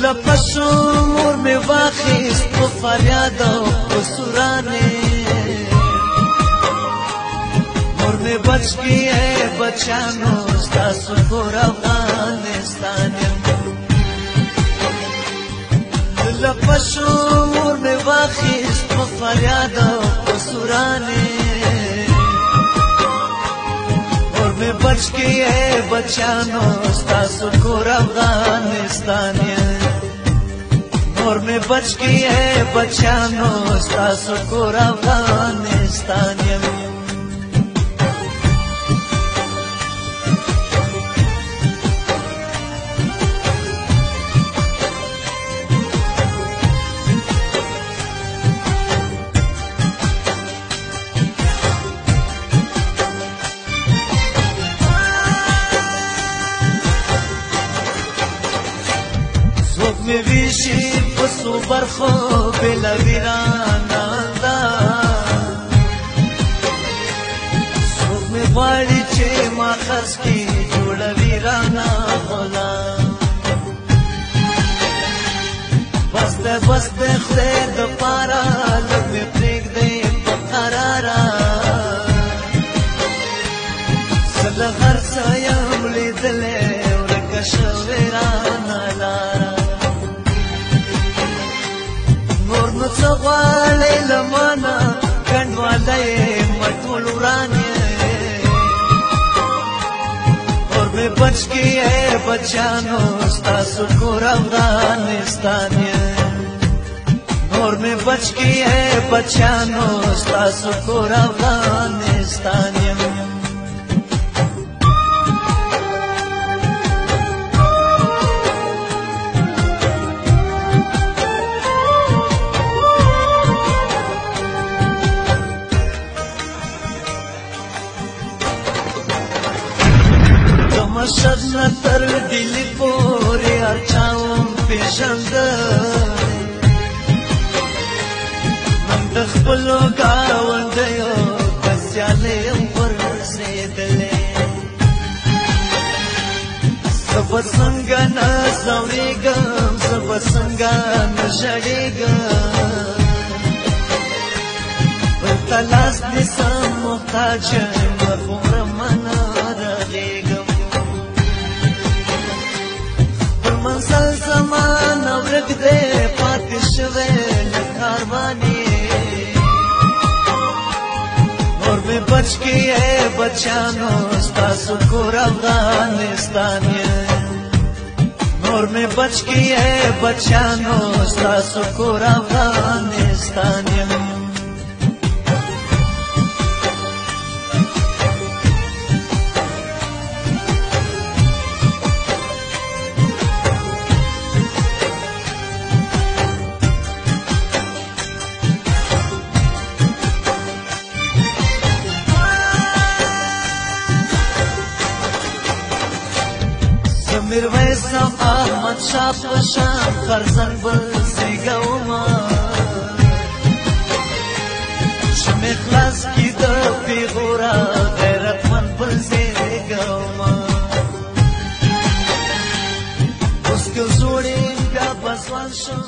لپسو مور می واخیست په فریاد او په سورانې مور می بچ کی ہے بچانو ستاسو کور افغانستان لپسو مور می واخیست په فریاد او په سورانې مور می بچ کی ہے بچانو ستاسو کور افغانستان مور میں بچ کی ہے بچانو ستاسو کور افغانستان می ویشی پسو برخو بلا ویرانا دا سوک می غواړي چې ما خرڅ کی جوړه ویرانا غلا بسته خدای د پارا لږ می پرېږدئ په قرارا زه هر څه یم لیدلی ورکه شوې رانه لاره څه غواړئ له مانه کنډوالی مټول وران اور مې بچ کی ہے بچانو ستاسو کور افغانستان اور مې بچ کی ہے بچانو ستاسو کور افغانستان مشهد نتر دلی پوری ارچاوم پیشند من دخبلو گاوندیو بسیالیم ورسیدلی سبا سنگا نزوریگم سبا سنگا نشڑیگم بلتلاس نیسم محتاجم مفهوم رمانا رغیگم منزل زمان ورک دے پاتې شوی له کاروانې اور مې بچ کی ہے بچانو ستاسو کور افغانستان اور مې بچ کی ہے بچانو ستاسو کور افغانستان میرویسم احمد شاه پشان فرزند بل زیگوما شم اخلاص کی د پیغورا غیرتمن بل زیگوما اوس که زوړې بیا بسوان شم